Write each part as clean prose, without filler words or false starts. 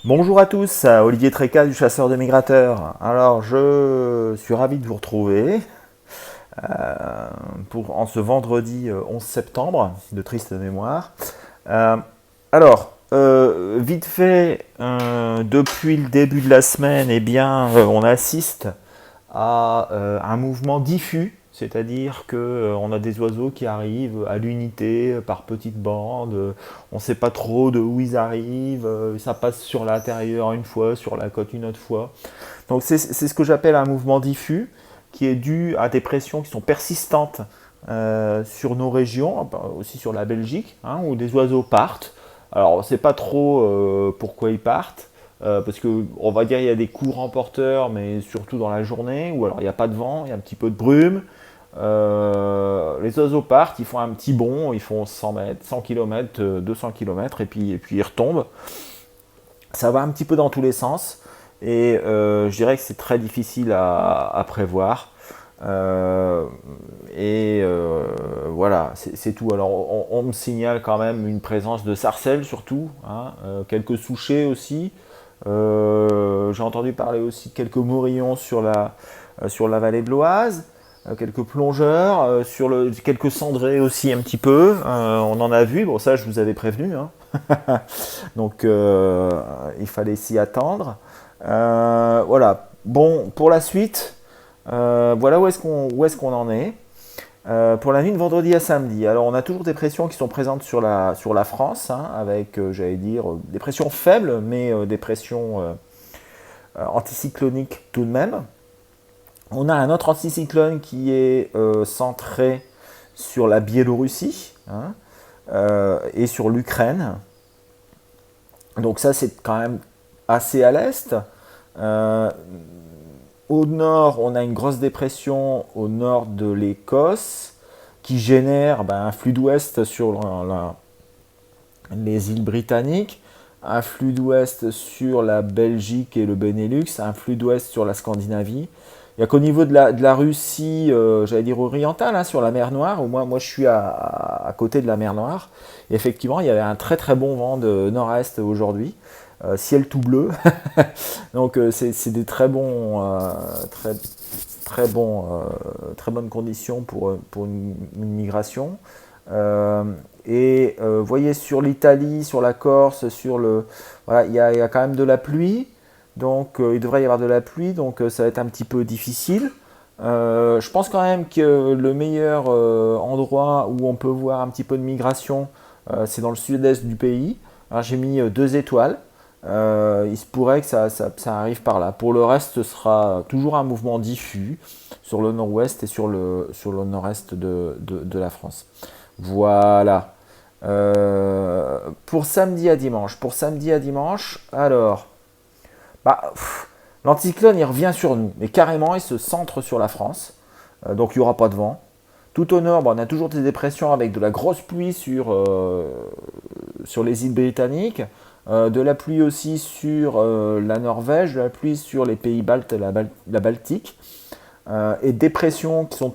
Bonjour à tous, Olivier Tréca du Chasseur de Migrateurs. Alors, je suis ravi de vous retrouver en ce vendredi 11 septembre, de triste mémoire. Euh, Vite fait, depuis le début de la semaine, on assiste à un mouvement diffus, c'est-à-dire que on a des oiseaux qui arrivent à l'unité par petites bandes, on ne sait pas trop de où ils arrivent, ça passe sur l'intérieur une fois, sur la côte une autre fois. Donc c'est ce que j'appelle un mouvement diffus, qui est dû à des pressions qui sont persistantes sur nos régions, aussi sur la Belgique, hein, où des oiseaux partent. Alors on ne sait pas trop pourquoi ils partent. Parce que on va dire il y a des courants porteurs, mais surtout dans la journée, ou alors il n'y a pas de vent, il y a un petit peu de brume. Les oiseaux partent, ils font un petit bond, ils font 100 mètres, 100 km, 200 km, et puis ils retombent. Ça va un petit peu dans tous les sens, et je dirais que c'est très difficile à prévoir. Euh, voilà, c'est tout. Alors on me signale quand même une présence de sarcelles surtout, hein, quelques souchets aussi. J'ai entendu parler aussi de quelques morillons sur la vallée de l'Oise, quelques plongeurs, quelques cendrés aussi un petit peu. On en a vu, bon ça je vous avais prévenu, hein. Donc il fallait s'y attendre. Voilà, bon pour la suite, voilà où est-ce qu'on en est. Pour la nuit de vendredi à samedi, alors on a toujours des pressions qui sont présentes sur la France, hein, avec, j'allais dire, des pressions faibles, mais des pressions anticycloniques tout de même. On a un autre anticyclone qui est centré sur la Biélorussie, hein, et sur l'Ukraine. Donc ça, c'est quand même assez à l'est. Euh, Au nord, on a une grosse dépression au nord de l'Écosse qui génère un flux d'ouest sur les îles britanniques, un flux d'ouest sur la Belgique et le Benelux, un flux d'ouest sur la Scandinavie. Il n'y a qu'au niveau de la Russie, j'allais dire orientale, hein, sur la mer Noire, où moi je suis à côté de la mer Noire. Et effectivement, il y avait un très très bon vent de nord-est aujourd'hui, ciel tout bleu. Donc c'est des très bons, très bonnes conditions pour une migration. Voyez sur l'Italie, sur la Corse, voilà, il y a quand même de la pluie. Donc il devrait y avoir de la pluie, donc ça va être un petit peu difficile. Je pense quand même que le meilleur endroit où on peut voir un petit peu de migration, c'est dans le sud-est du pays. Alors j'ai mis 2 étoiles. Il se pourrait que ça arrive par là. Pour le reste, ce sera toujours un mouvement diffus sur le nord-ouest et sur le nord-est de la France. Voilà. Pour samedi à dimanche. Alors, l'anticyclone, il revient sur nous, mais carrément, il se centre sur la France. Donc, il n'y aura pas de vent. Tout au nord, on a toujours des dépressions avec de la grosse pluie sur les îles britanniques, de la pluie aussi sur la Norvège, de la pluie sur les pays baltes et la Baltique, et des pressions qui sont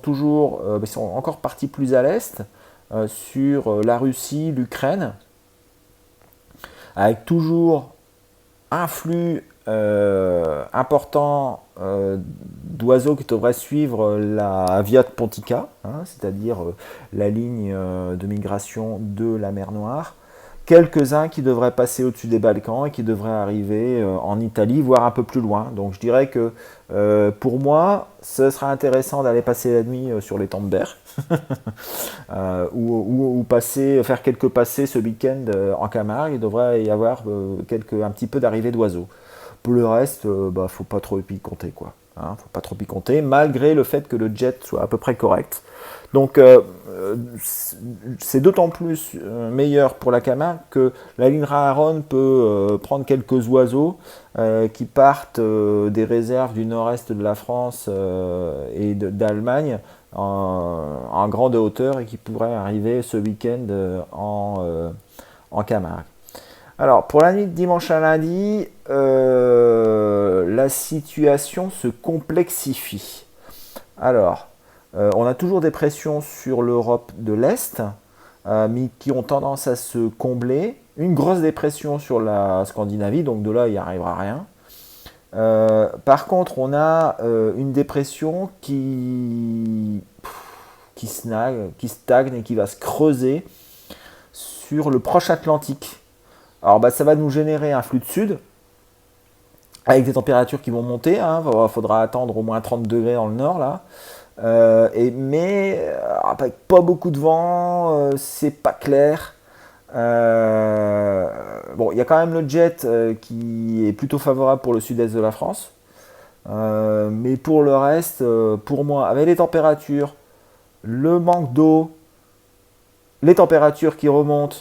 encore parties plus à l'est, sur la Russie, l'Ukraine, avec toujours un flux important d'oiseaux qui devraient suivre la Via Pontica, hein, c'est-à-dire la ligne de migration de la mer Noire. Quelques-uns qui devraient passer au-dessus des Balkans et qui devraient arriver en Italie, voire un peu plus loin. Donc je dirais que pour moi, ce sera intéressant d'aller passer la nuit sur les Tambers, ou faire quelques passées ce week-end en Camargue. Il devrait y avoir un petit peu d'arrivée d'oiseaux. Pour le reste, faut pas trop y compter, quoi. Hein, faut pas trop y compter, malgré le fait que le jet soit à peu près correct. Donc c'est d'autant plus meilleur pour la Camargue que la ligne Rhin-Rhône peut prendre quelques oiseaux qui partent des réserves du nord-est de la France et d'Allemagne en grande hauteur et qui pourraient arriver ce week-end en Camargue. Alors, pour la nuit de dimanche à lundi, la situation se complexifie. Alors, on a toujours des pressions sur l'Europe de l'Est, mais qui ont tendance à se combler. une grosse dépression sur la Scandinavie, donc de là il n'y arrivera rien. Par contre, on a une dépression qui stagne et qui va se creuser sur le proche Atlantique. Alors bah, ça va nous générer un flux de sud avec des températures qui vont monter. Il faudra attendre au moins 30 degrés dans le nord là. Mais avec pas beaucoup de vent, c'est pas clair. Bon, il y a quand même le jet qui est plutôt favorable pour le sud-est de la France. Mais pour le reste, pour moi, avec les températures, le manque d'eau, les températures qui remontent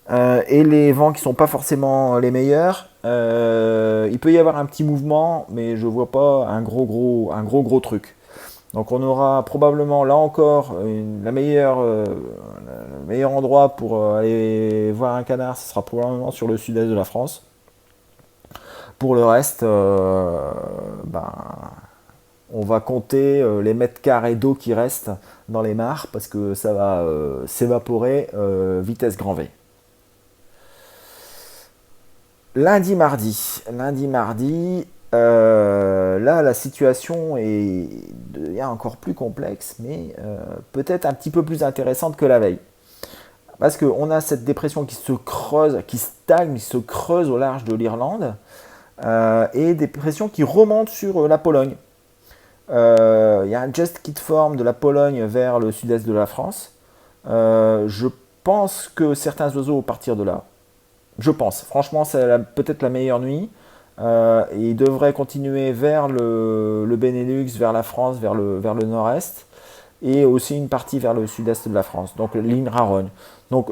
et les vents qui sont pas forcément les meilleurs, il peut y avoir un petit mouvement, mais je vois pas un gros truc. Donc on aura probablement là encore le meilleur endroit pour aller voir un canard, ce sera probablement sur le sud-est de la France. Pour le reste, on va compter les mètres carrés d'eau qui restent dans les mares parce que ça va s'évaporer vitesse grand V. Lundi, mardi, là la situation devient encore plus complexe, mais peut-être un petit peu plus intéressante que la veille. Parce qu'on a cette dépression qui se creuse, qui stagne, qui se creuse au large de l'Irlande, et des pressions qui remontent sur la Pologne. Il y a un jet qui forme de la Pologne vers le sud-est de la France. Je pense que certains oiseaux vont partir de là. Je pense. Franchement, c'est peut-être la meilleure nuit. Ils devraient continuer vers le Benelux, vers la France, vers le nord-est. Et aussi une partie vers le sud-est de la France. Donc ligne Rarogne. Donc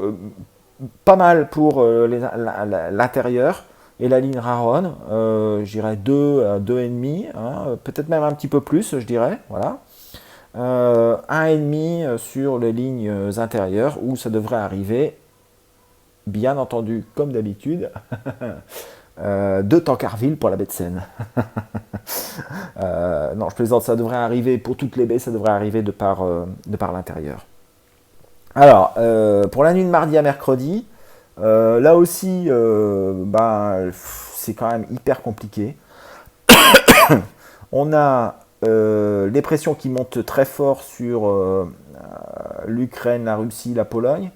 pas mal pour l'intérieur. Et la ligne Rarogne, je dirais 2,5, peut-être même un petit peu plus, je dirais. Voilà. 1,5 sur les lignes intérieures où ça devrait arriver, bien entendu, comme d'habitude, de Tancarville pour la baie de Seine. Non, je plaisante, ça devrait arriver pour toutes les baies, ça devrait arriver de par l'intérieur. Alors, pour la nuit de mardi à mercredi, là aussi, c'est quand même hyper compliqué. On a les pressions qui montent très fort sur l'Ukraine, la Russie, la Pologne,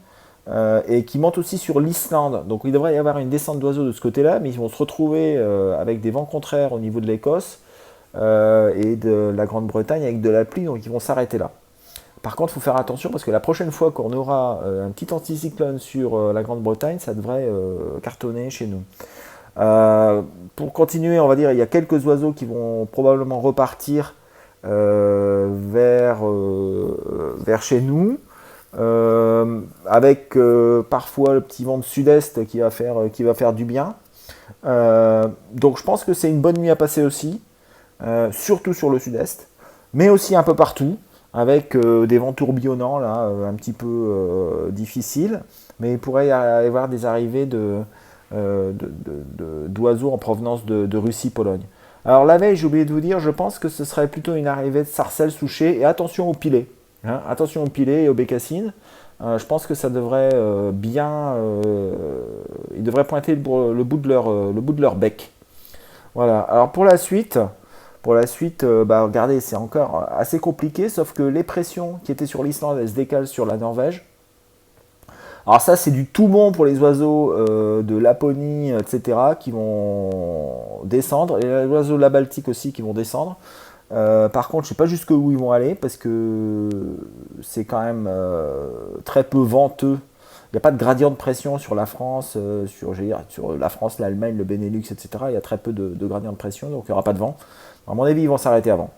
et qui montent aussi sur l'Islande. Donc il devrait y avoir une descente d'oiseaux de ce côté-là, mais ils vont se retrouver avec des vents contraires au niveau de l'Écosse et de la Grande-Bretagne avec de la pluie, donc ils vont s'arrêter là. Par contre, il faut faire attention parce que la prochaine fois qu'on aura un petit anticyclone sur la Grande-Bretagne, ça devrait cartonner chez nous. Pour continuer, on va dire, il y a quelques oiseaux qui vont probablement repartir vers chez nous, avec parfois le petit vent de sud-est qui va faire du bien. Donc je pense que c'est une bonne nuit à passer aussi, surtout sur le sud-est, mais aussi un peu partout, avec des vents tourbillonnants là, un petit peu difficiles, mais il pourrait y avoir des arrivées d'oiseaux en provenance de Russie-Pologne. Alors la veille, j'ai oublié de vous dire, je pense que ce serait plutôt une arrivée de sarcelles souchées, et attention aux pilets. Attention aux pilets et aux bécassines. Je pense que ça devrait ils devraient pointer le bout de leur bec. Voilà. Alors pour la suite, regardez, c'est encore assez compliqué, sauf que les pressions qui étaient sur l'Islande, elles se décalent sur la Norvège. Alors ça, c'est du tout bon pour les oiseaux de Laponie, etc., qui vont descendre, et les oiseaux de la Baltique aussi qui vont descendre. Par contre, je ne sais pas jusqu'où ils vont aller, parce que c'est quand même très peu venteux. Il n'y a pas de gradient de pression sur la France, sur la France, l'Allemagne, le Benelux, etc. Il y a très peu de gradient de pression, donc il n'y aura pas de vent. À mon avis, ils vont s'arrêter avant.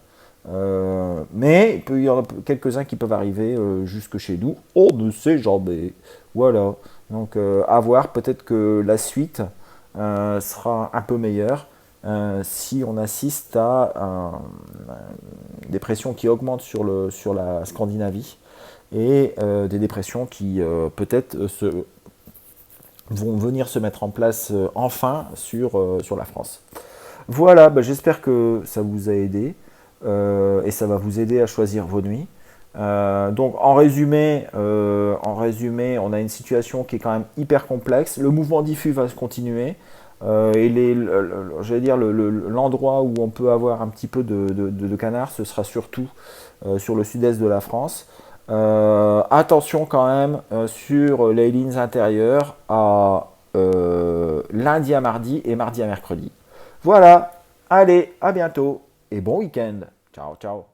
Mais il peut y en avoir quelques-uns qui peuvent arriver jusque chez nous. On ne sait jamais. Voilà. Donc à voir, peut-être que la suite sera un peu meilleure si on assiste à des pressions qui augmentent sur la Scandinavie et des dépressions qui peut-être vont venir se mettre en place enfin sur la France. Voilà, j'espère que ça vous a aidé et ça va vous aider à choisir vos nuits. Donc en résumé, en résumé, on a une situation qui est quand même hyper complexe. Le mouvement diffus va se continuer. Et j'allais dire l'endroit où on peut avoir un petit peu de canard, ce sera surtout sur le sud-est de la France. Attention quand même sur les lignes intérieures à lundi à mardi et mardi à mercredi. Voilà, allez, à bientôt et bon week-end. Ciao, ciao.